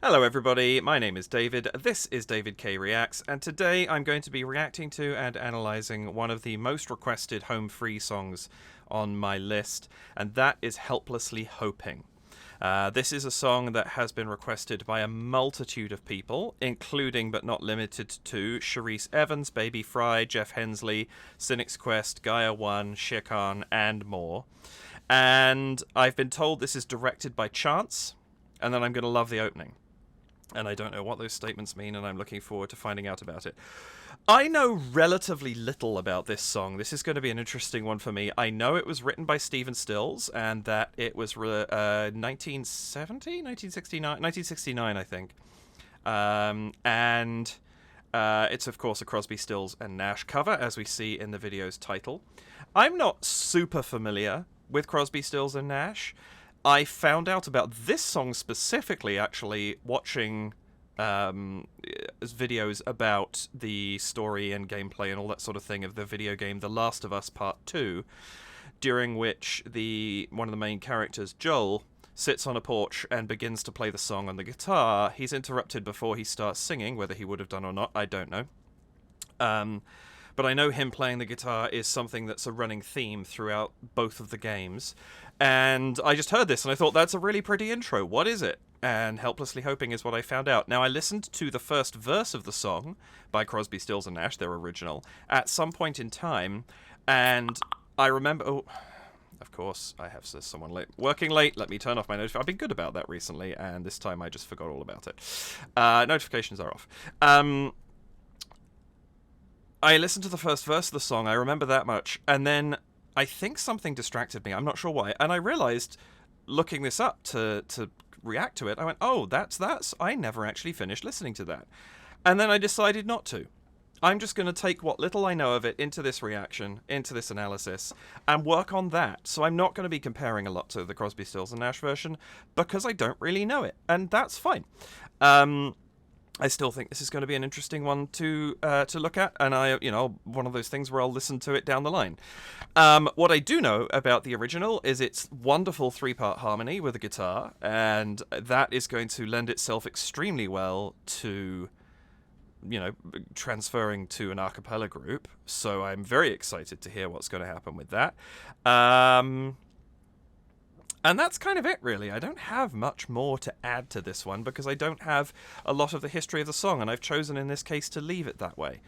Hello everybody, my name is David, this is David K Reacts, and today I'm going to be reacting to and analysing one of the most requested home free songs on my list, and that is Helplessly Hoping. This is a song that has been requested by a multitude of people, including but not limited to Sharice Evans, Baby Fry, Jeff Hensley, Cynic's Quest, Gaia1, Shirkan, and more. And I've been told this is directed by Chance, and then I'm going to love the opening. And I don't know what those statements mean, and I'm looking forward to finding out about it. I know relatively little about this song. This is going to be an interesting one for me. I know it was written by Stephen Stills, and that it was 1970, 1969, 1969, I think. It's, of course, a Crosby, Stills, and Nash cover, as we see in the video's title. I'm not super familiar with Crosby, Stills, and Nash. I found out about this song specifically, actually, watching videos about the story and gameplay and all that sort of thing of the video game The Last of Us Part 2, during which one of the main characters, Joel, sits on a porch and begins to play the song on the guitar. He's interrupted before he starts singing, whether he would have done or not, I don't know. But I know him playing the guitar is something that's a running theme throughout both of the games. And I just heard this and I thought, that's a really pretty intro. What is it? And Helplessly Hoping is what I found out. Now, I listened to the first verse of the song by Crosby, Stills, and Nash, their original, at some point in time. And I remember... Oh, of course, I have someone late. Working late, let me turn off my notifications. I've been good about that recently, and this time I just forgot all about it. Notifications are off. I listened to the first verse of the song, I remember that much, and then I think something distracted me, I'm not sure why, and I realised, looking this up to react to it, I went, oh, that's, I never actually finished listening to that. And then I decided not to. I'm just going to take what little I know of it into this reaction, into this analysis, and work on that. So I'm not going to be comparing a lot to the Crosby, Stills and Nash version, because I don't really know it, and that's fine. I still think this is going to be an interesting one to look at, and one of those things where I'll listen to it down the line. What I do know about the original is its wonderful three-part harmony with a guitar, and that is going to lend itself extremely well to, transferring to an a cappella group. So I'm very excited to hear what's going to happen with that. And that's kind of it, really. I don't have much more to add to this one because I don't have a lot of the history of the song, and I've chosen in this case to leave it that way.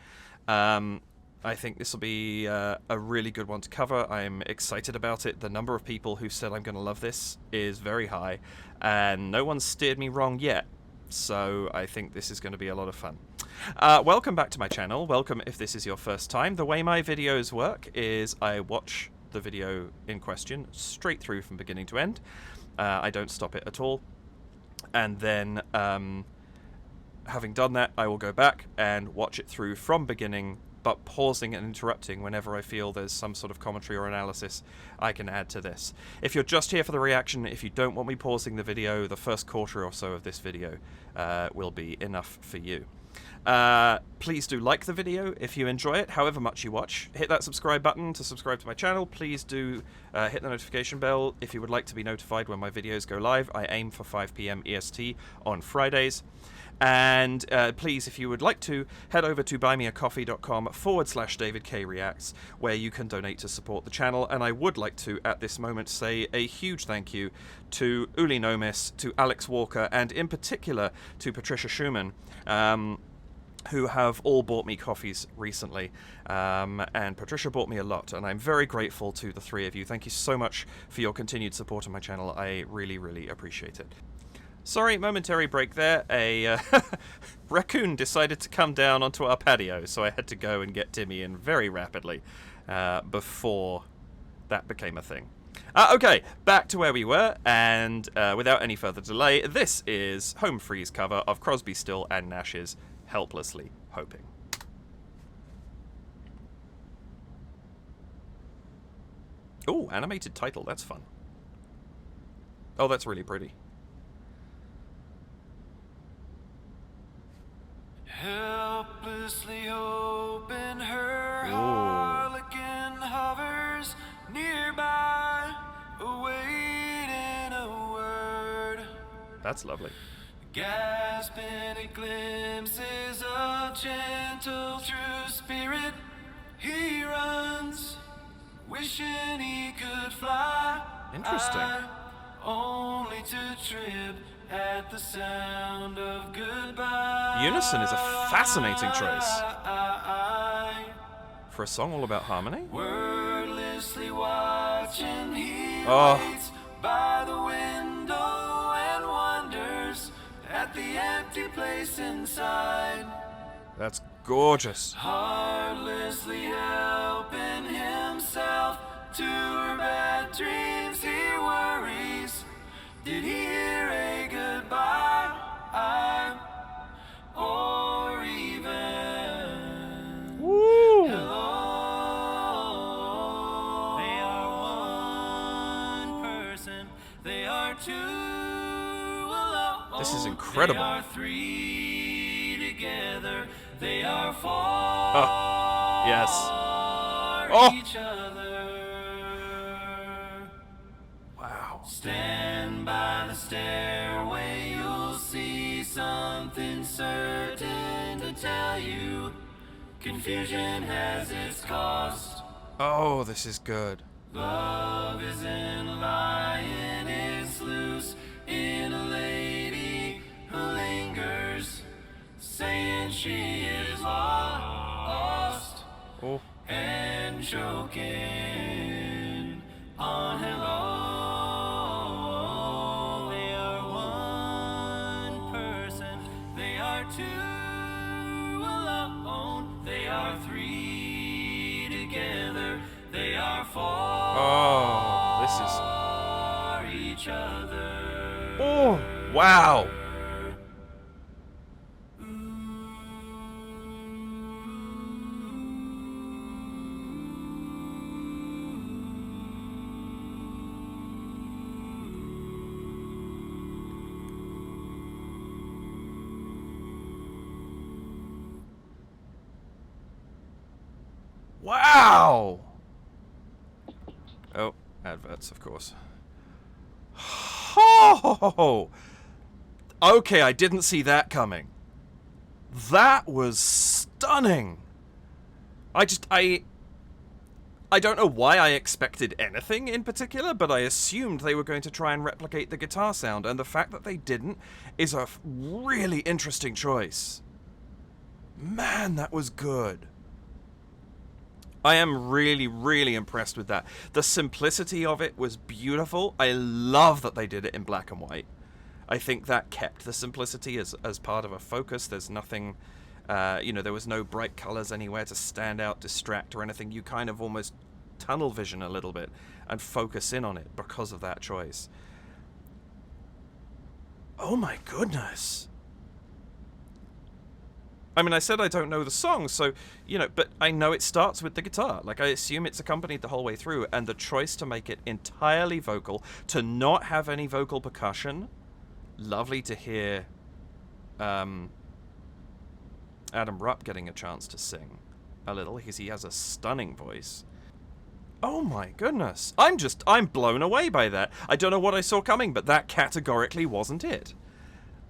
I think this will be a really good one to cover. I'm excited about it. The number of people who said I'm going to love this is very high, and no one's steered me wrong yet. So I think this is going to be a lot of fun. Welcome back to my channel. Welcome if this is your first time. The way my videos work is I watch the video in question straight through from beginning to end. I don't stop it at all. And then, having done that, I will go back and watch it through from beginning, but pausing and interrupting whenever I feel there's some sort of commentary or analysis I can add to this. If you're just here for the reaction, if you don't want me pausing the video, the first quarter or so of this video will be enough for you. Please do like the video if you enjoy it, however much you watch. Hit that subscribe button to subscribe to my channel. Please do hit the notification bell if you would like to be notified when my videos go live. I aim for 5 PM EST on Fridays. And please, if you would like to, head over to buymeacoffee.com/DavidKReacts, where you can donate to support the channel. And I would like to, at this moment, say a huge thank you to Uli Nomis, to Alex Walker, and in particular to Patricia Schumann, who have all bought me coffees recently. And Patricia bought me a lot, and I'm very grateful to the three of you. Thank you so much for your continued support of my channel. I really, really appreciate it. Sorry, momentary break there. A raccoon decided to come down onto our patio, so I had to go and get Timmy in very rapidly before that became a thing. Okay, back to where we were, and without any further delay, this is Home Free's cover of Crosby, Still and Nash's Helplessly Hoping. Oh, animated title, that's fun. Oh, that's really pretty. Helplessly hoping her harlequin hovers nearby, awaiting a word. That's lovely. gasping at glimpses of gentle true spirit. He runs, wishing he could fly. Interesting. Only to trip at the sound of goodbye. Unison is a fascinating choice for a song all about harmony. Wordlessly watching, he Oh. waits by the window and wonders at the empty place inside. That's gorgeous. Heartlessly helping himself to her bad dreams, he worries. Did he hear a goodbye? Or even Woo! hello? They are one person, they are two alone. This is incredible. They are three together, they are four. Oh, yes. Oh. Each other. Wow. Stand by the stairway, you'll see something certain to tell you. Confusion has its cost. Oh, this is good. Love isn't lying, it's loose in a lady who lingers, saying she is lost. Oh. And choking on hello. They are one person, they are two alone, they are three together, they are four. Oh, this is. Each other. Oh, wow. Wow! Oh, adverts, of course. Oh! Okay, I didn't see that coming. That was stunning. I don't know why I expected anything in particular, but I assumed they were going to try and replicate the guitar sound, and the fact that they didn't is a really interesting choice. Man, that was good. I am really, really impressed with that. The simplicity of it was beautiful. I love that they did it in black and white. I think that kept the simplicity as part of a focus. There's nothing, there was no bright colors anywhere to stand out, distract, or anything. You kind of almost tunnel vision a little bit and focus in on it because of that choice. Oh my goodness. I mean, I said I don't know the song, so, but I know it starts with the guitar. Like, I assume it's accompanied the whole way through, and the choice to make it entirely vocal, to not have any vocal percussion. Lovely to hear Adam Rupp getting a chance to sing a little, because he has a stunning voice. Oh my goodness. I'm blown away by that. I don't know what I saw coming, but that categorically wasn't it.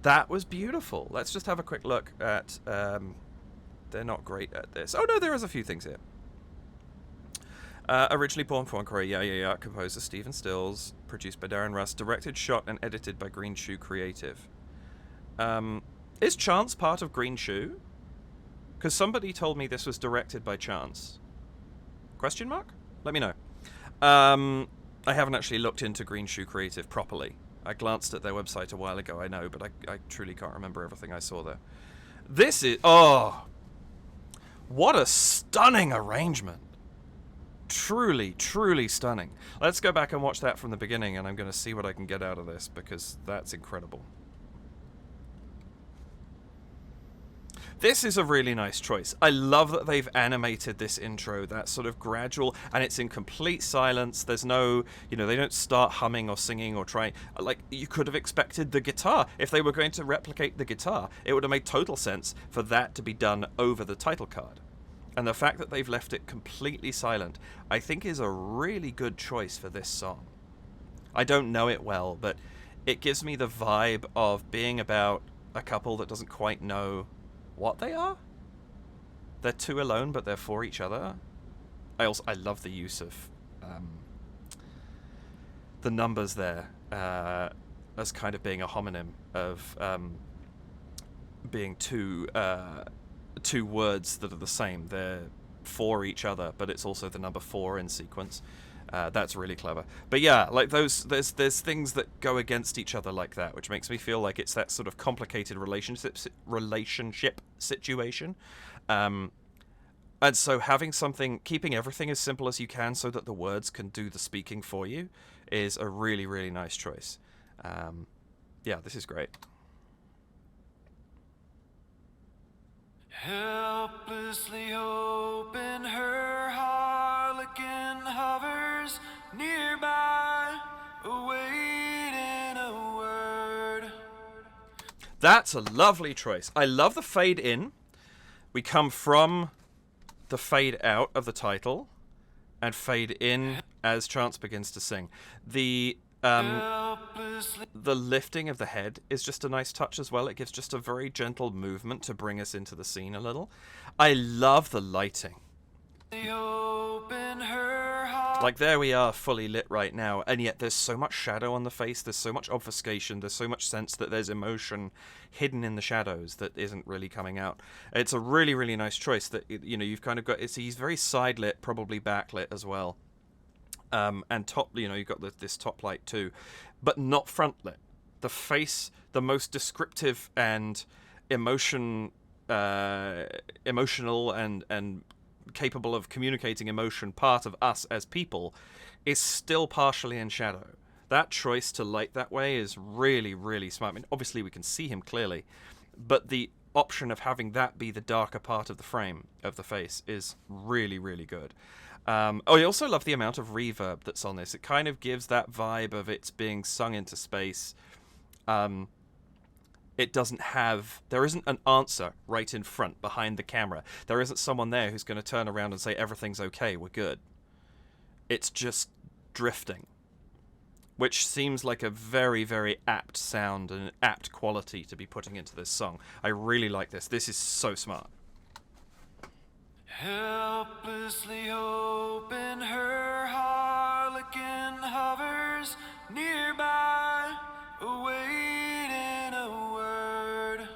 That was beautiful. Let's just have a quick look at... they're not great at this. Oh, no, there is a few things here. Originally born for Korea, yeah. Composer Stephen Stills. Produced by Darren Russ. Directed, shot, and edited by Green Shoe Creative. Is Chance part of Green Shoe? Because somebody told me this was directed by Chance. Question mark? Let me know. I haven't actually looked into Green Shoe Creative properly. I glanced at their website a while ago, I know, but I truly can't remember everything I saw there. This is... Oh! What a stunning arrangement. Truly, truly stunning. Let's go back and watch that from the beginning, and I'm going to see what I can get out of this, because that's incredible. This is a really nice choice. I love that they've animated this intro, that sort of gradual, and it's in complete silence. There's no, they don't start humming or singing or trying. Like, you could have expected the guitar. If they were going to replicate the guitar, it would have made total sense for that to be done over the title card. And the fact that they've left it completely silent, I think is a really good choice for this song. I don't know it well, but it gives me the vibe of being about a couple that doesn't quite know what they are. They're two alone, but they're for each other. I love the use of the numbers there as kind of being a homonym of being two words that are the same. They're for each other, but it's also the number 4 in sequence. That's really clever. But yeah, like there's things that go against each other like that, which makes me feel like it's that sort of complicated relationship situation. And so having something, keeping everything as simple as you can so that the words can do the speaking for you is a really, really nice choice. Yeah, this is great. Helplessly hoping her harlequin hovers nearby, awaiting a word. That's a lovely choice. I love the fade in. We come from the fade out of the title and fade in as Chance begins to sing. The lifting of the head is just a nice touch as well. It gives just a very gentle movement to bring us into the scene a little. I love the lighting. Like, there we are, fully lit right now, and yet there's so much shadow on the face, there's so much obfuscation, there's so much sense that there's emotion hidden in the shadows that isn't really coming out. It's a really, really nice choice that, you know, you've kind of got, he's very side lit, probably backlit as well. And top, you know, you've got this top light too, but not front lit. The face, the most descriptive and emotional and capable of communicating emotion part of us as people, is still partially in shadow. That choice to light that way is really, really smart. I mean, obviously we can see him clearly, but the option of having that be the darker part of the frame of the face is really, really good. I also love the amount of reverb that's on this. It kind of gives that vibe of it's being sung into space. It doesn't have... There isn't an answer right in front, behind the camera. There isn't someone there who's going to turn around and say, everything's okay, we're good. It's just drifting. Which seems like a very, very apt sound and an apt quality to be putting into this song. I really like this. This is so smart. Helplessly hoping her harlequin hovers nearby, awaiting a word.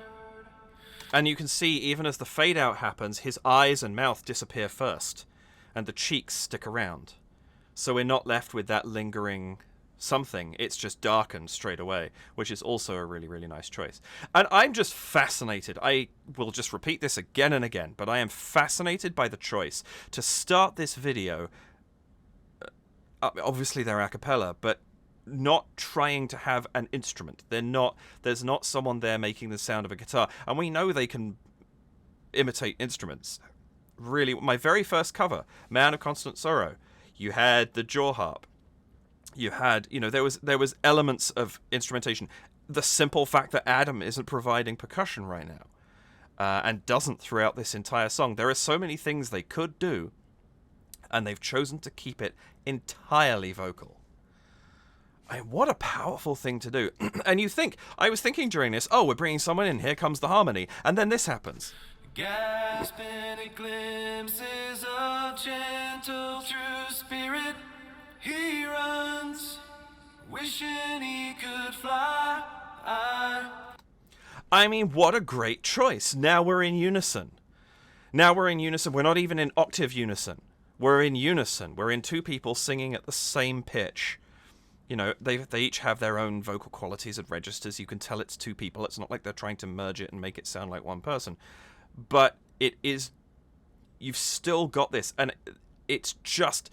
And you can see, even as the fade out happens, his eyes and mouth disappear first, and the cheeks stick around. So we're not left with that lingering something. It's just darkened straight away, which is also a really, really nice choice. And I'm just fascinated. I will just repeat this again and again, but I am fascinated by the choice to start this video. Obviously they're a cappella, but not trying to have an instrument. There's not someone there making the sound of a guitar. And we know they can imitate instruments. Really, my very first cover, Man of Constant Sorrow, you had the jaw harp. You had, you know, there was elements of instrumentation. The simple fact that Adam isn't providing percussion right now, and doesn't throughout this entire song. There are so many things they could do, and they've chosen to keep it entirely vocal. What a powerful thing to do. And I was thinking during this, oh, we're bringing someone in, here comes the harmony, and then this happens. Gasping at glimpses of gentle true spirit, he runs, wishing he could fly. I mean, what a great choice. Now we're in unison. We're not even in octave unison. We're in unison. We're in two people singing at the same pitch. You know, they each have their own vocal qualities and registers. You can tell it's two people. It's not like they're trying to merge it and make it sound like one person. But it is... You've still got this. And it's just...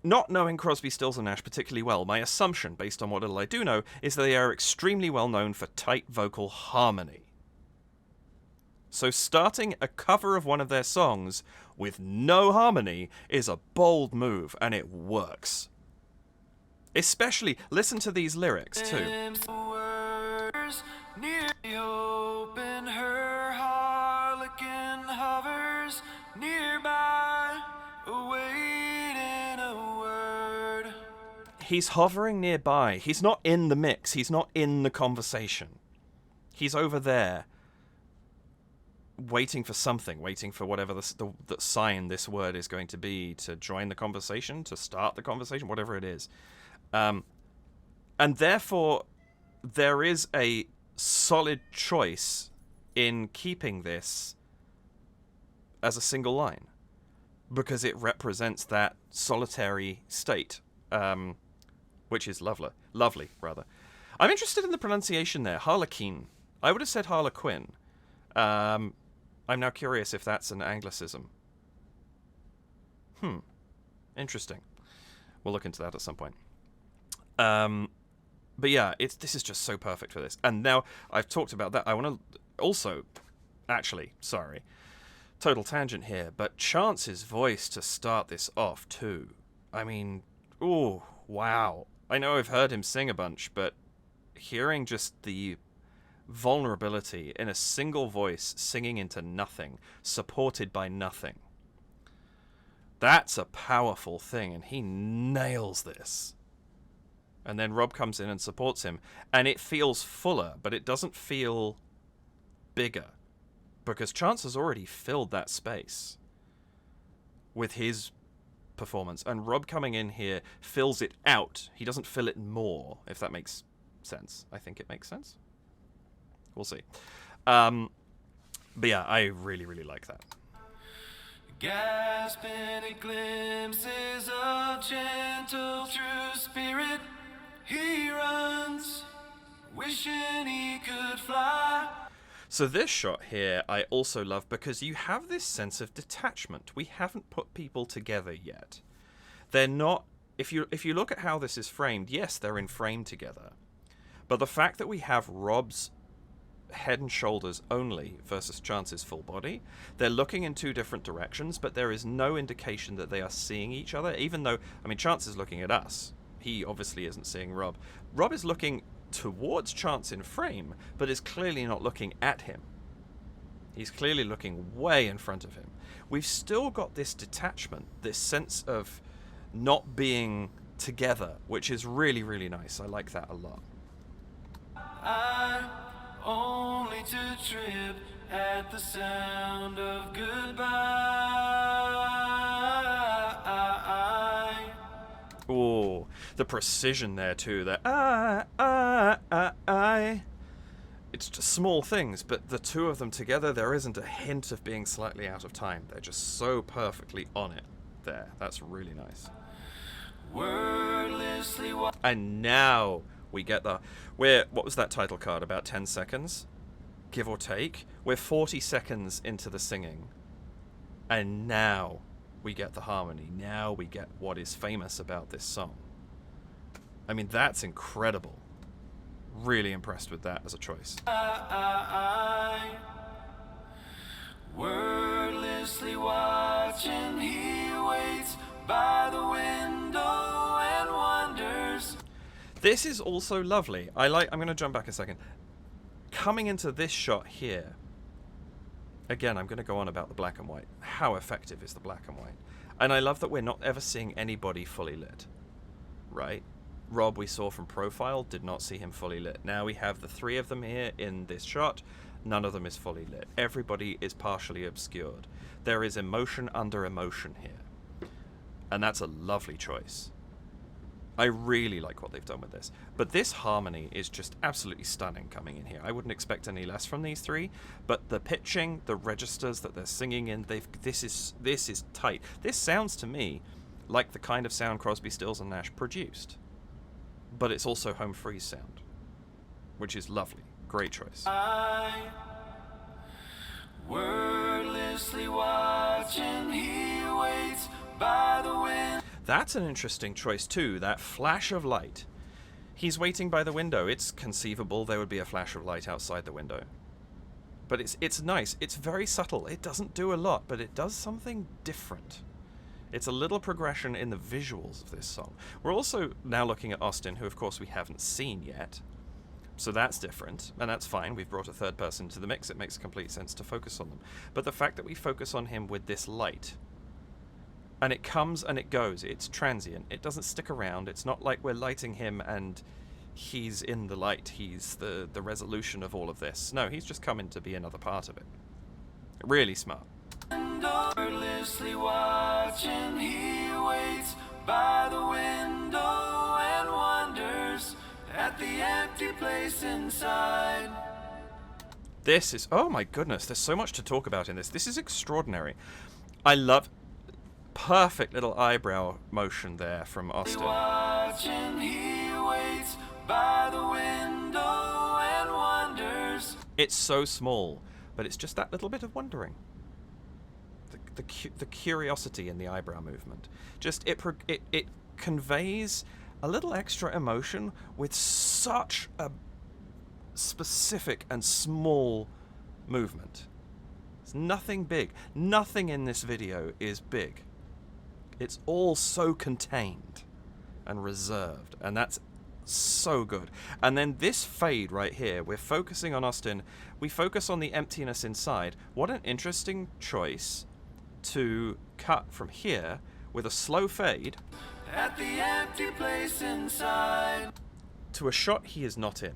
Not knowing Crosby, Stills and Nash particularly well, my assumption, based on what little I do know, is that they are extremely well known for tight vocal harmony. So starting a cover of one of their songs with no harmony is a bold move, and it works. Especially, listen to these lyrics, too. He's hovering nearby. He's not in the mix. He's not in the conversation. He's over there waiting for something, waiting for whatever the sign this word is going to be to join the conversation, to start the conversation, whatever it is. And therefore, there is a solid choice in keeping this as a single line, because it represents that solitary state, which is lovely, rather. I'm interested in the pronunciation there, harlequin. I would have said harlequin. I'm now curious if that's an Anglicism. Interesting. We'll look into that at some point. But yeah, this is just so perfect for this. And now I've talked about that. I want to also, actually, sorry, total tangent here, but Chance's voice to start this off too. I mean, ooh, wow. I know I've heard him sing a bunch, but hearing just the vulnerability in a single voice singing into nothing, supported by nothing, that's a powerful thing, and he nails this. And then Rob comes in and supports him, and it feels fuller, but it doesn't feel bigger, because Chance has already filled that space with his performance, and Rob coming in here fills it out. He doesn't fill it more, if that makes sense. I think it makes sense. We'll see. But yeah, I really, really like that. Gasping at glimpses of gentle true spirit, he runs, wishing he could fly. So this shot here I also love, because you have this sense of detachment. We haven't put people together yet. They're not... If you look at how this is framed, yes, they're in frame together. But the fact that we have Rob's head and shoulders only versus Chance's full body, they're looking in two different directions, but there is no indication that they are seeing each other, even though, I mean, Chance is looking at us. He obviously isn't seeing Rob. Rob is looking towards Chance in frame, but is clearly not looking at him. He's clearly looking way in front of him. We've still got this detachment, this sense of not being together, which is really, really nice. I like that a lot. Only to trip at the sound of goodbye. Oh, the precision there too. That it's just small things, but the two of them together, there isn't a hint of being slightly out of time. They're just so perfectly on it there. That's really nice. Wordlessly and now we get what was that title card? About 10 seconds? Give or take? We're 40 seconds into the singing. And now we get the harmony. Now we get what is famous about this song. I mean, that's incredible. Really impressed with that as a choice. Wordlessly watching, he waits by the window and wonders. This is also lovely. I'm going to jump back a second. Coming into this shot here, again, I'm going to go on about the black and white. How effective is the black and white? And I love that we're not ever seeing anybody fully lit, right? Rob, we saw from profile, did not see him fully lit. Now we have the three of them here in this shot. None of them is fully lit. Everybody is partially obscured. There is emotion under emotion here. And that's a lovely choice. I really like what they've done with this. But this harmony is just absolutely stunning coming in here. I wouldn't expect any less from these three, but the pitching, the registers that they're singing in, this is tight. This sounds to me like the kind of sound Crosby, Stills and Nash produced. But it's also home freeze sound, which is lovely. Great choice. Wordlessly watching, he waits by the window. That's an interesting choice too, that flash of light. He's waiting by the window. It's conceivable there would be a flash of light outside the window. But it's nice. It's very subtle. It doesn't do a lot, but it does something different. It's a little progression in the visuals of this song. We're also now looking at Austin, who of course we haven't seen yet. So that's different, and that's fine. We've brought a third person to the mix. It makes complete sense to focus on them. But the fact that we focus on him with this light, and it comes and it goes, it's transient, it doesn't stick around, it's not like we're lighting him and he's in the light, he's the resolution of all of this. No, he's just come in to be another part of it. Really smart. Effortlessly watching, he waits by the window and wonders at the empty place inside. This is, oh my goodness, there's so much to talk about in this. This is extraordinary. I love perfect little eyebrow motion there from Austin. Watching, he waits by the window and wonders. It's so small, but it's just that little bit of wondering. The curiosity in the eyebrow movement. Just it conveys a little extra emotion with such a specific and small movement. It's nothing big. Nothing in this video is big. It's all so contained and reserved, and that's so good. And then this fade right here, we're focusing on Austin. We focus on the emptiness inside. What an interesting choice to cut from here with a slow fade At the empty place inside. to a shot he is not in.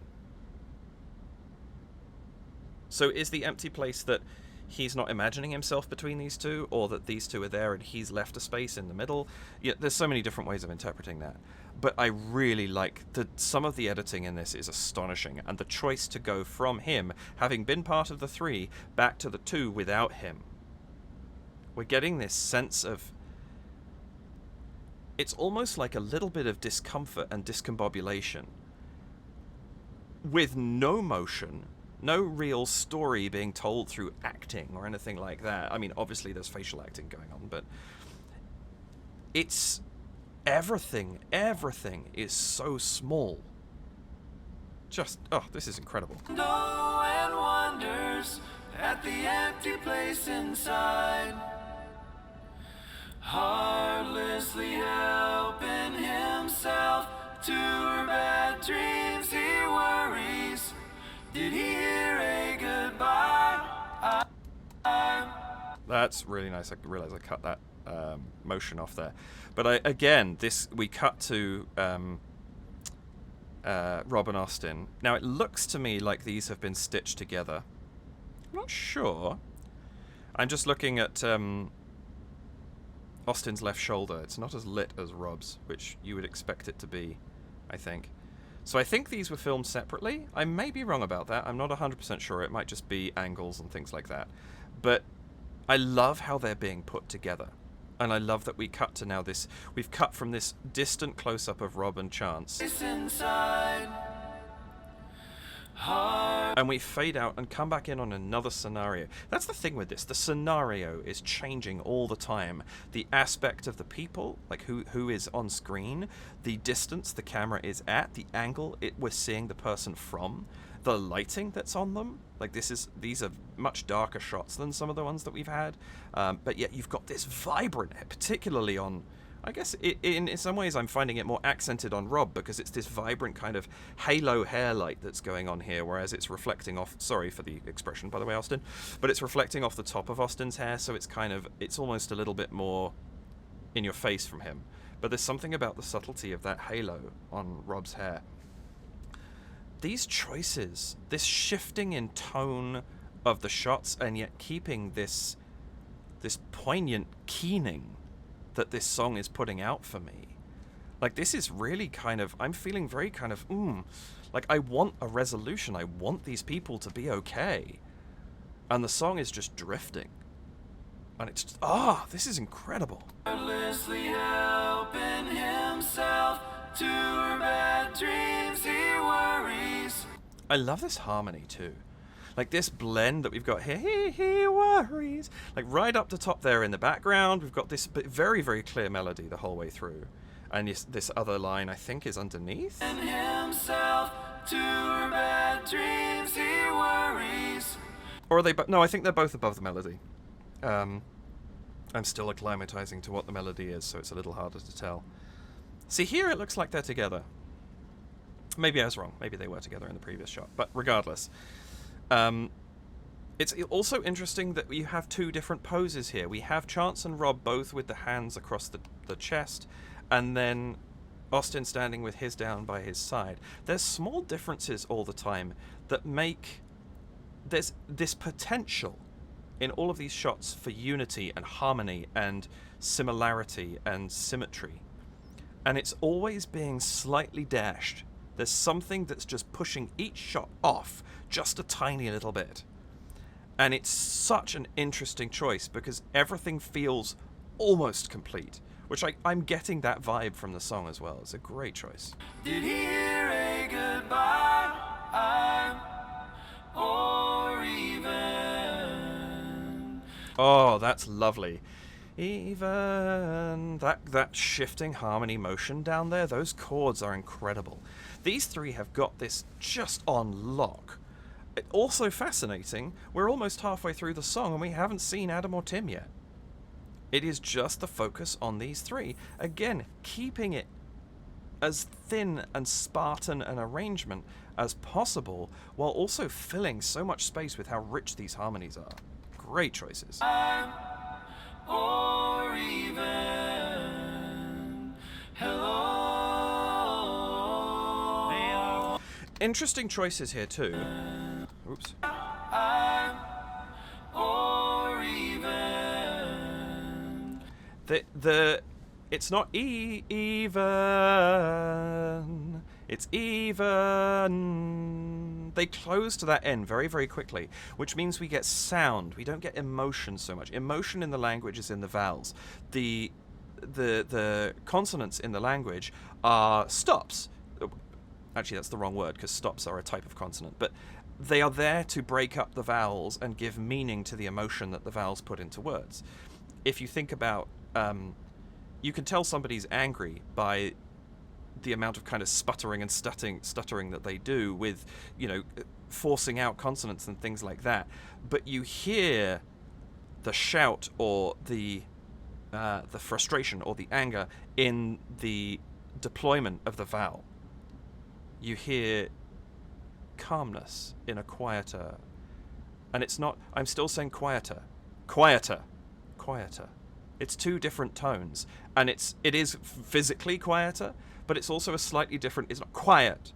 So is the empty place that he's not imagining himself between these two, or that these two are there and he's left a space in the middle? Yeah, there's so many different ways of interpreting that. But I really like some of the editing in this is astonishing, and the choice to go from him, having been part of the 3, back to the 2 without him. We're getting this sense of... It's almost like a little bit of discomfort and discombobulation with no motion, no real story being told through acting or anything like that. I mean, obviously there's facial acting going on, but it's everything is so small. Just, oh, this is incredible. And wonders at the empty place inside. Heartlessly helping himself to her bad dreams, he worries. Did he hear a goodbye? That's really nice. I realize I cut that motion off there. But we cut to Rob and Austin. Now it looks to me like these have been stitched together. I'm not sure. I'm just looking at Austin's left shoulder. It's not as lit as Rob's, which you would expect it to be, I think. So I think these were filmed separately. I may be wrong about that. I'm not 100% sure. It might just be angles and things like that. But I love how they're being put together. And I love that we cut to now this... We've cut from this distant close-up of Rob and Chance. And we fade out and come back in on another scenario. That's the thing with this. The scenario is changing all the time. The aspect of the people, like who is on screen, the distance the camera is at, the angle we're seeing the person from, the lighting that's on them. Like these are much darker shots than some of the ones that we've had. But yet you've got this vibrant, particularly on... I guess in some ways I'm finding it more accented on Rob, because it's this vibrant kind of halo hair light that's going on here, whereas it's reflecting off, sorry for the expression by the way, Austin, but it's reflecting off the top of Austin's hair, so it's almost a little bit more in your face from him. But there's something about the subtlety of that halo on Rob's hair. These choices, this shifting in tone of the shots, and yet keeping this poignant keening that this song is putting out for me. Like, this is really kind of... I'm feeling very kind of... like, I want a resolution. I want these people to be okay. And the song is just drifting. And it's just... this is incredible. Heartlessly helping himself to her bad dreams, he worries. I love this harmony, too. Like, this blend that we've got here, he worries. Like, right up the top there in the background, we've got this very, very clear melody the whole way through. And this other line, I think, is underneath. And himself to her bad dreams, he worries. Or are they... No, I think they're both above the melody. I'm still acclimatizing to what the melody is, so it's a little harder to tell. See, here it looks like they're together. Maybe I was wrong. Maybe they were together in the previous shot. But regardless... it's also interesting that we have two different poses here. We have Chance and Rob both with the hands across the chest, and then Austin standing with his down by his side. There's small differences all the time that make... There's this potential in all of these shots for unity and harmony and similarity and symmetry. And it's always being slightly dashed. There's something that's just pushing each shot off just a tiny little bit. And it's such an interesting choice because everything feels almost complete, which I'm getting that vibe from the song as well. It's a great choice. Did he hear a goodbye? Or even... Oh, that's lovely. Even that shifting harmony motion down there, those chords are incredible. These three have got this just on lock. Also fascinating, we're almost halfway through the song and we haven't seen Adam or Tim yet. It is just the focus on these three. Again, keeping it as thin and Spartan an arrangement as possible, while also filling so much space with how rich these harmonies are. Great choices. Or even hello. Interesting choices here too. Oops. Or even It's not even. It's even. They close to that end very, very quickly, which means we get sound. We don't get emotion so much. Emotion in the language is in the vowels. The consonants in the language are stops. Actually, that's the wrong word because stops are a type of consonant. But they are there to break up the vowels and give meaning to the emotion that the vowels put into words. If you think about... you can tell somebody's angry by the amount of kind of sputtering and stuttering that they do with, forcing out consonants and things like that. But you hear the shout or the frustration or the anger in the deployment of the vowel. You hear calmness in a quieter, and it's not... I'm still saying quieter. It's two different tones, and it is physically quieter, but it's also a slightly different... It's not quiet.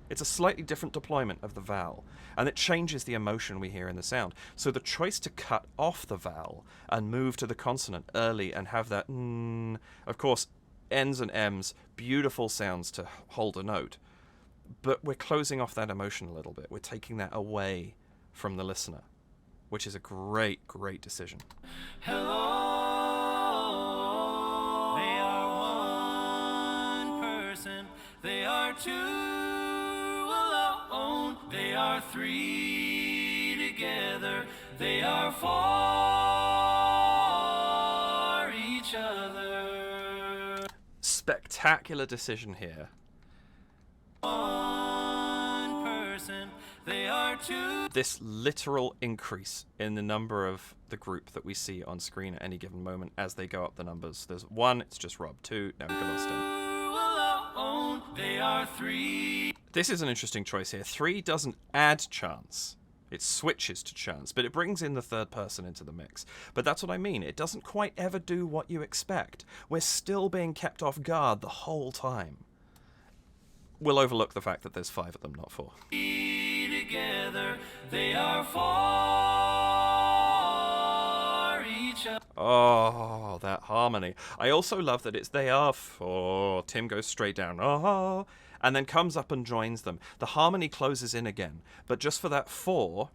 It's a slightly different deployment of the vowel, and it changes the emotion we hear in the sound. So the choice to cut off the vowel and move to the consonant early and have that of course, N's and M's, beautiful sounds to hold a note, but we're closing off that emotion a little bit. We're taking that away from the listener, which is a great, great decision. Hello. They are one person. They are two alone. They are three together. They are for each other. Spectacular decision here. One person. They are two. This literal increase in the number of the group that we see on screen at any given moment as they go up the numbers. There's 1, it's just Rob. 2, now we've got Austin. Alone, they are 3. This is an interesting choice here. 3 doesn't add chance. It switches to chance, but it brings in the third person into the mix. But that's what I mean. It doesn't quite ever do what you expect. We're still being kept off guard the whole time. We'll overlook the fact that there's 5 of them, not 4. Together, they are for each other. Oh, that harmony. I also love that it's they are for... Tim goes straight down, oh, and then comes up and joins them. The harmony closes in again, but just for that 4,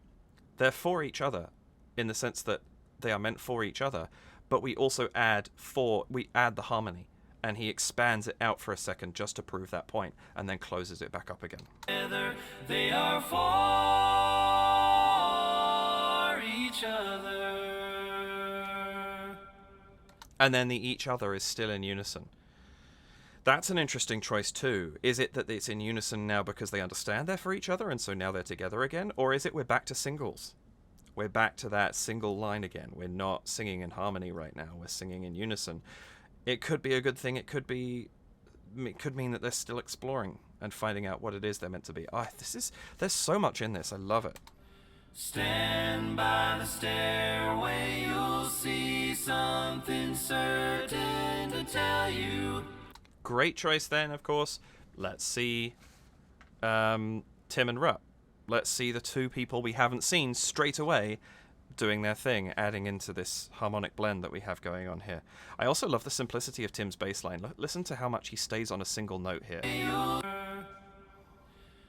they're for each other, in the sense that they are meant for each other, but we also add the harmony. And he expands it out for a second just to prove that point, and then closes it back up again. Together, they are for each other. And then the each other is still in unison. That's an interesting choice too. Is it that it's in unison now because they understand they're for each other, and so now they're together again? Or is it we're back to singles? We're back to that single line again. We're not singing in harmony right now. We're singing in unison. It could be a good thing. It could mean that they're still exploring and finding out what it is they're meant to be. There's so much in this. I love it. Stand by the stairway, you'll see something certain to tell you. Great choice then, of course. Let's see Tim and Rupp. Let's see the two people we haven't seen straight away doing their thing, adding into this harmonic blend that we have going on here. I also love the simplicity of Tim's bass line. Listen to how much he stays on a single note here.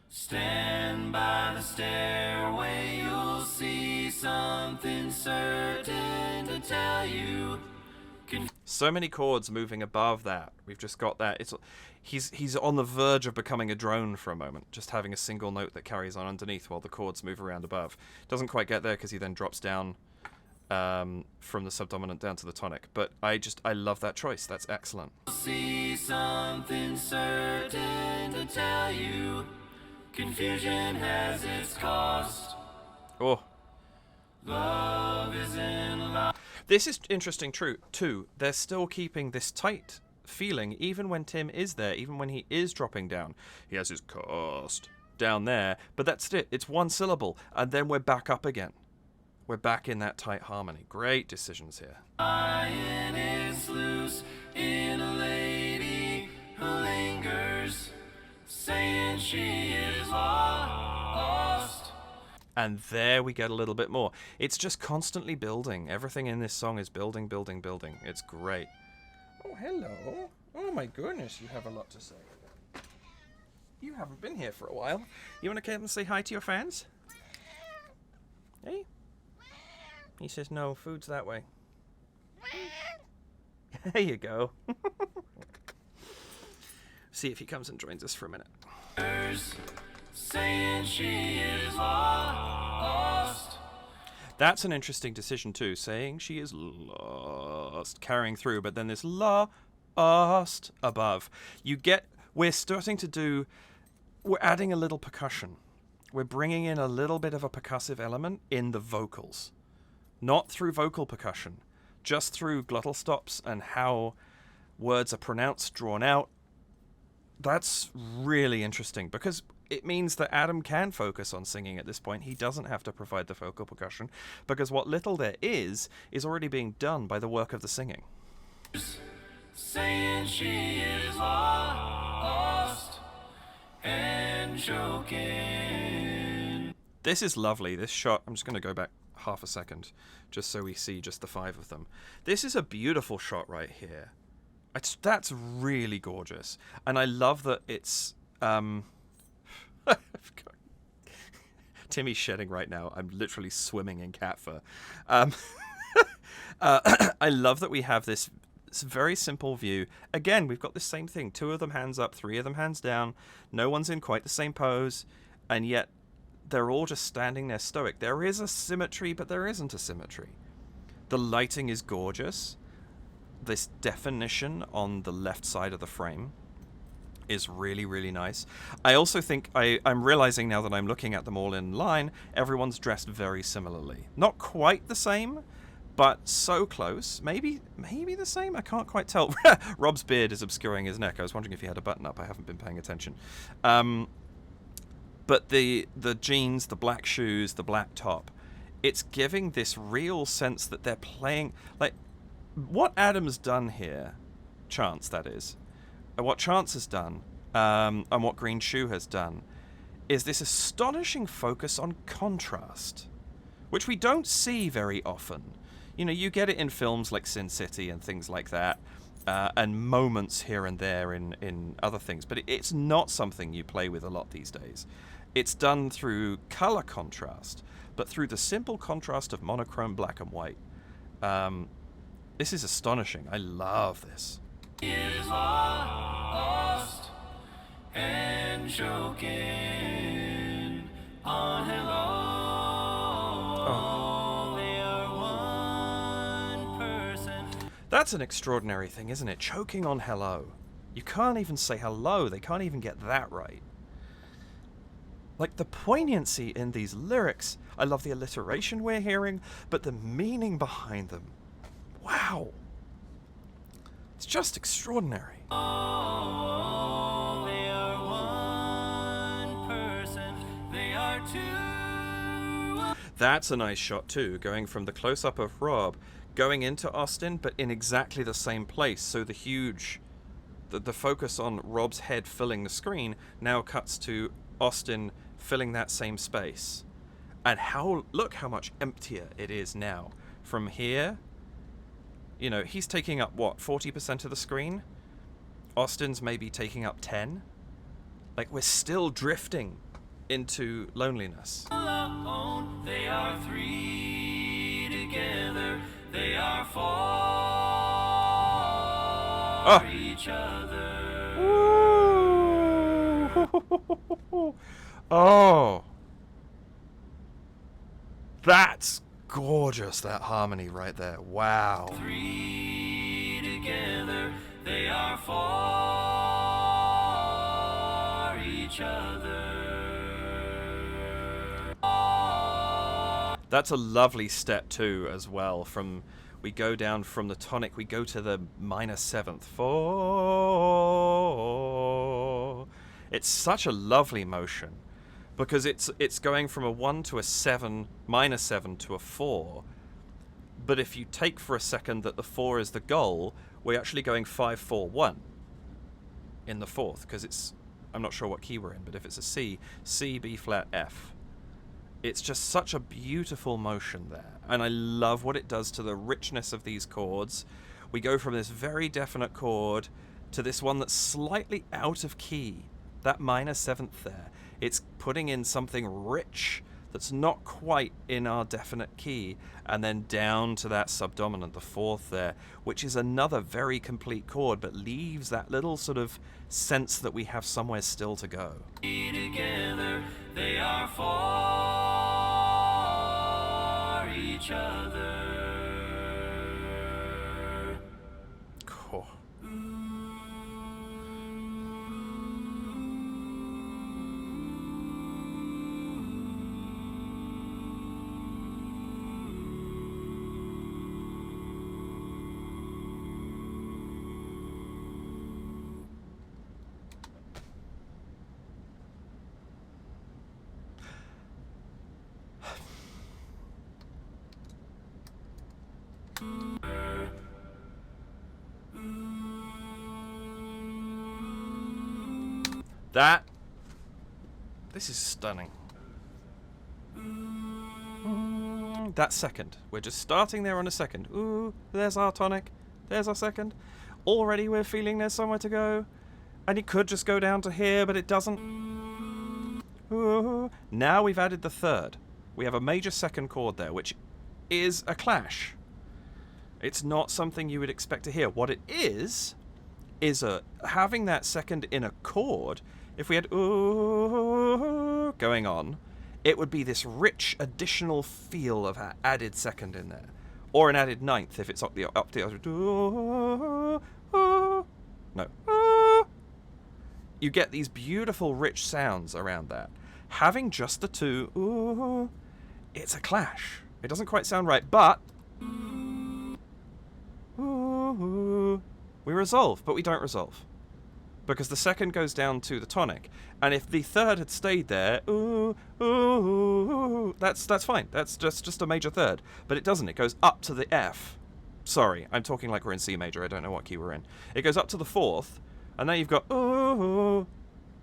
Stand by the stairway, you'll see something certain to tell you. So many chords moving above that. We've just got that. He's on the verge of becoming a drone for a moment, just having a single note that carries on underneath while the chords move around above. Doesn't quite get there because he then drops down from the subdominant down to the tonic. But I love that choice. That's excellent. See something certain to tell you. Confusion has its cost. Oh. Love is in love. This is interesting, too. They're still keeping this tight feeling, even when Tim is there, even when he is dropping down. He has his cost down there, but that's it. It's one syllable, and then we're back up again. We're back in that tight harmony. Great decisions here. Lion is loose in a lady who lingers, saying she is lost. And there we get a little bit more. It's just constantly building. Everything in this song is building, building, building. It's great. Oh, hello. Oh, my goodness, you have a lot to say. You haven't been here for a while. You want to come and say hi to your fans? Hey? He says, no, food's that way. There you go. See if he comes and joins us for a minute. Saying she is lost. That's an interesting decision too, saying she is lost, carrying through, but then this lost above. We're adding a little percussion. We're bringing in a little bit of a percussive element in the vocals. Not through vocal percussion, just through glottal stops and how words are pronounced, drawn out. That's really interesting because it means that Adam can focus on singing at this point. He doesn't have to provide the vocal percussion because what little there is already being done by the work of the singing. Saying she is lost and choking. This is lovely. This shot, I'm just going to go back half a second just so we see just the five of them. This is a beautiful shot right here. That's really gorgeous. And I love that it's... Timmy's shedding right now. I'm literally swimming in cat fur. I love that we have this very simple view. Again, we've got the same thing. 2 of them hands up, 3 of them hands down. No one's in quite the same pose. And yet, they're all just standing there stoic. There is a symmetry, but there isn't a symmetry. The lighting is gorgeous. This definition on the left side of the frame is really, really nice. I also think I'm realizing now that I'm looking at them all in line, everyone's dressed very similarly. Not quite the same, but so close. Maybe the same? I can't quite tell. Rob's beard is obscuring his neck. I was wondering if he had a button up. I haven't been paying attention. But the jeans, the black shoes, the black top, it's giving this real sense that they're playing... like, what Adam's done here, Chance, that is, what Chance has done, and what Green Shoe has done, is this astonishing focus on contrast, which we don't see very often. You know, you get it in films like Sin City and things like that, and moments here and there in other things, but it's not something you play with a lot these days. It's done through color contrast, but through the simple contrast of monochrome black and white. This is astonishing. I love this. Is lost and choking on hello. Oh. They are one person. That's an extraordinary thing, isn't it? Choking on hello. You can't even say hello. They can't even get that right. Like, the poignancy in these lyrics. I love the alliteration we're hearing, but the meaning behind them. Wow. It's just extraordinary. Oh, they are one person. They are two. That's a nice shot too, going from the close-up of Rob, going into Austin, but in exactly the same place. So the huge the focus on Rob's head filling the screen now cuts to Austin filling that same space. And look how much emptier it is now. From here, you know, he's taking up, what, 40% of the screen? Austin's maybe taking up 10? Like, we're still drifting into loneliness. Alone, they are three together. They are for each other. Ooh. Oh. That's gorgeous, that harmony right there. Wow. Three together, they are for each other. That's a lovely step too, as well. We go down from the tonic, we go to the minor seventh. Four. It's such a lovely motion, because it's going from a 1 to a 7, minor 7 to a 4. But if you take for a second that the 4 is the goal, we're actually going 5, 4, 1 in the fourth, because I'm not sure what key we're in, but if it's a C, B flat, F. It's just such a beautiful motion there, and I love what it does to the richness of these chords. We go from this very definite chord to this one that's slightly out of key, that minor 7th there. It's putting in something rich that's not quite in our definite key, and then down to that subdominant, the 4th there, which is another very complete chord, but leaves that little sort of sense that we have somewhere still to go. Together, they are for each other. Cool. This is stunning. That second. We're just starting there on a second. Ooh, there's our tonic. There's our second. Already we're feeling there's somewhere to go. And it could just go down to here, but it doesn't. Ooh. Now we've added the third. We have a major second chord there, which is a clash. It's not something you would expect to hear. What it is having that second in a chord. If we had ooh going on, it would be this rich additional feel of an added second in there, or an added ninth if it's up the no. You get these beautiful rich sounds around that. Having just the two, ooh, it's a clash. It doesn't quite sound right, but ooh, we resolve, but we don't resolve. Because the second goes down to the tonic, and if the third had stayed there, ooh, ooh, that's fine. That's just a major third. But it doesn't. It goes up to the F. Sorry, I'm talking like we're in C major. I don't know what key we're in. It goes up to the 4th, and now you've got ooh.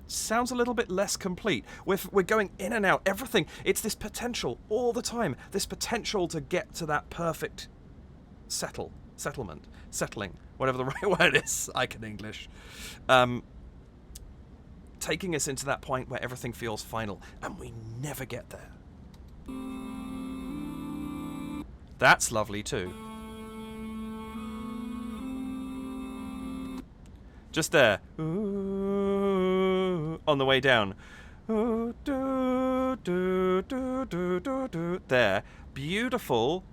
Sounds a little bit less complete. We're going in and out. Everything. It's this potential all the time. This potential to get to that perfect settling, whatever the right word is. I can English. Taking us into that point where everything feels final, and we never get there. That's lovely too. Just there. Ooh, on the way down. Ooh, do, do, do, do, do, do. There. Beautiful.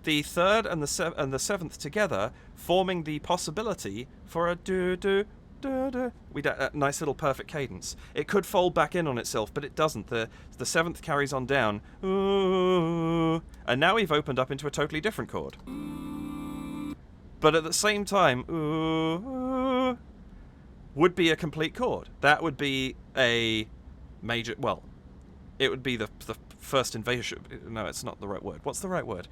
The third and the 7th together, forming the possibility for a do-do, do-do. We get a nice little perfect cadence. It could fold back in on itself, but it doesn't. The 7th carries on down. Ooh, and now we've opened up into a totally different chord. But at the same time, ooh, would be a complete chord. That would be a major... Well, it would be the first invasion... No, it's not the right word. What's the right word?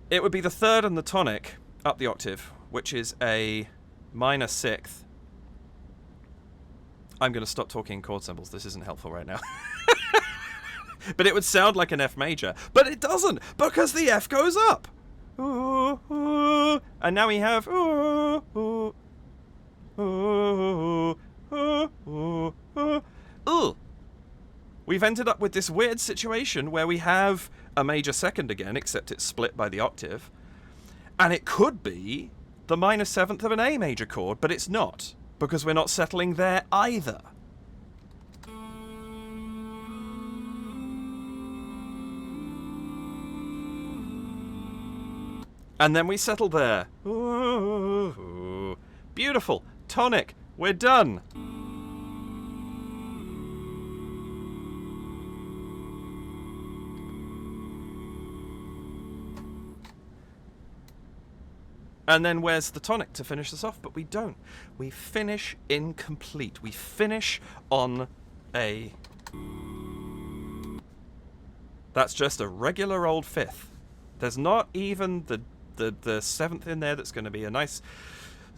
It would be the third and the tonic up the octave, which is a minor sixth. I'm going to stop talking in chord symbols. This isn't helpful right now. But it would sound like an F major. But it doesn't, because the F goes up. Ooh, ooh. And now we have... Ooh, ooh, ooh, ooh, ooh, ooh. Ooh. We've ended up with this weird situation where we have a major second again, except it's split by the octave. And it could be the minor seventh of an A major chord, but it's not, because we're not settling there either. And then we settle there. Ooh, beautiful. Tonic. We're done. And then where's the tonic to finish us off? But we don't. We finish incomplete. We finish on a... That's just a regular old fifth. There's not even the seventh in there that's going to be a nice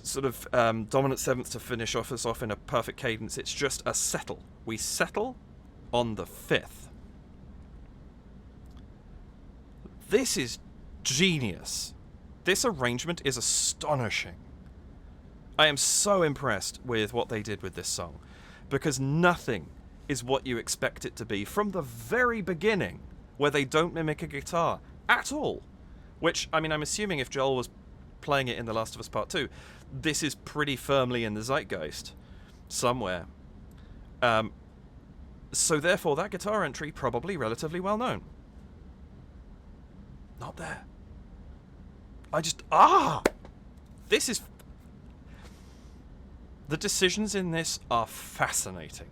sort of dominant seventh to finish us off in a perfect cadence. It's just a settle. We settle on the fifth. This is genius. This arrangement is astonishing. I am so impressed with what they did with this song, because nothing is what you expect it to be from the very beginning, where they don't mimic a guitar at all. Which, I mean, I'm assuming if Joel was playing it in The Last of Us Part 2, this is pretty firmly in the zeitgeist somewhere. So therefore, that guitar entry probably relatively well known. Not there. This is... The decisions in this are fascinating.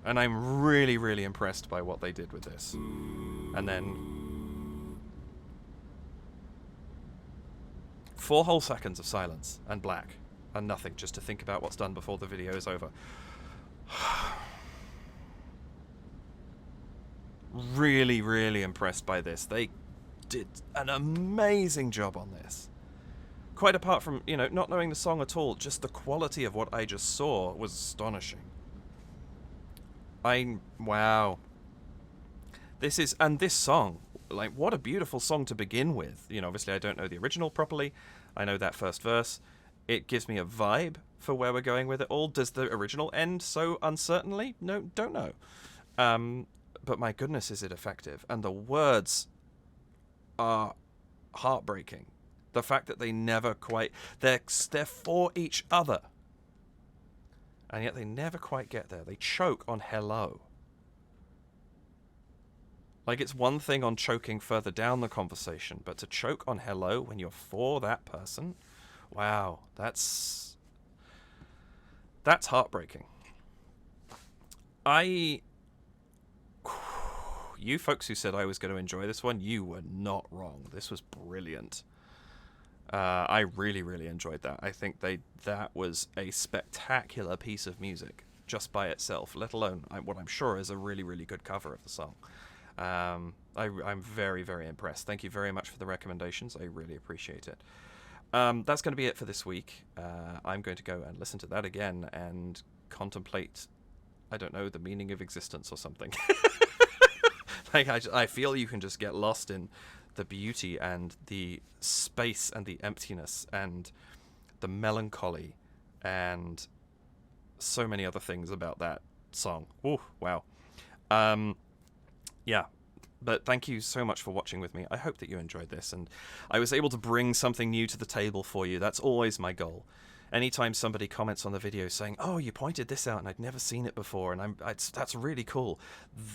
And I'm really, really impressed by what they did with this. And then... 4 whole seconds of silence and black and nothing, just to think about what's done before the video is over. Really, really impressed by this. They did an amazing job on this. Quite apart from, you know, not knowing the song at all, just the quality of what I just saw was astonishing. Wow. This song, like, what a beautiful song to begin with. You know, obviously I don't know the original properly. I know that first verse. It gives me a vibe for where we're going with it all. Does the original end so uncertainly? No, don't know. But my goodness, is it effective. And the words are heartbreaking. The fact that they never quite... They're for each other. And yet they never quite get there. They choke on hello. Like, it's one thing on choking further down the conversation, but to choke on hello when you're for that person, wow, that's heartbreaking. You folks who said I was going to enjoy this one, you were not wrong. This was brilliant. I really, really enjoyed that. I think that was a spectacular piece of music just by itself, let alone what I'm sure is a really, really good cover of the song. I'm very, very impressed. Thank you very much for the recommendations. I really appreciate it. That's going to be it for this week. I'm going to go and listen to that again and contemplate, I don't know, the meaning of existence or something. Like, I feel you can just get lost in the beauty and the space and the emptiness and the melancholy and so many other things about that song. Ooh, wow. Yeah, but thank you so much for watching with me. I hope that you enjoyed this, and I was able to bring something new to the table for you. That's always my goal. Anytime somebody comments on the video saying, oh, you pointed this out and I'd never seen it before, and that's really cool,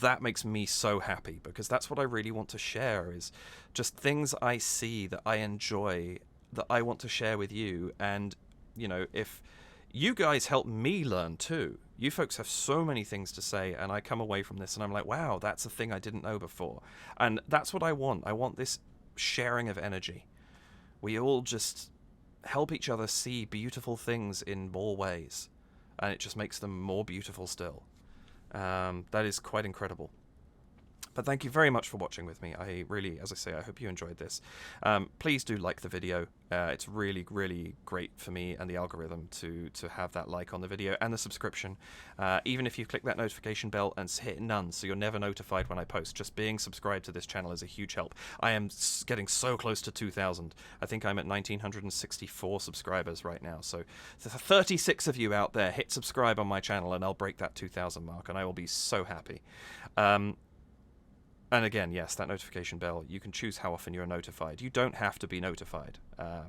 that makes me so happy, because that's what I really want to share, is just things I see that I enjoy, that I want to share with you. And, you know, if you guys help me learn too. You folks have so many things to say, and I come away from this and I'm like, wow, that's a thing I didn't know before. And that's what I want. I want this sharing of energy. We all just help each other see beautiful things in more ways, and it just makes them more beautiful still. That is quite incredible. But thank you very much for watching with me. I really, as I say, I hope you enjoyed this. Please do like the video. It's really, really great for me and the algorithm to have that like on the video and the subscription. Even if you click that notification bell and hit none, so you're never notified when I post, just being subscribed to this channel is a huge help. I am getting so close to 2,000. I think I'm at 1,964 subscribers right now. So 36 of you out there, hit subscribe on my channel and I'll break that 2,000 mark and I will be so happy. And again, yes, that notification bell, you can choose how often you're notified. You don't have to be notified,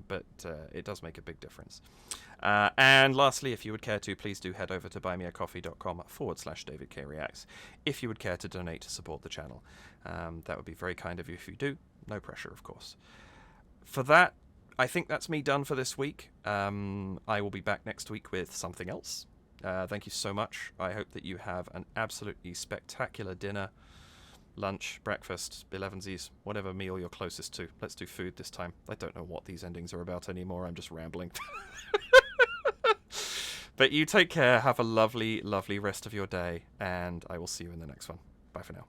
but it does make a big difference. And lastly, if you would care to, please do head over to buymeacoffee.com/David K Reacts if you would care to donate to support the channel. That would be very kind of you if you do. No pressure, of course. For that, I think that's me done for this week. I will be back next week with something else. Thank you so much. I hope that you have an absolutely spectacular dinner, lunch, breakfast, elevensies, whatever meal you're closest to. Let's do food this time. I don't know what these endings are about anymore. I'm just rambling. But you take care. Have a lovely, lovely rest of your day. And I will see you in the next one. Bye for now.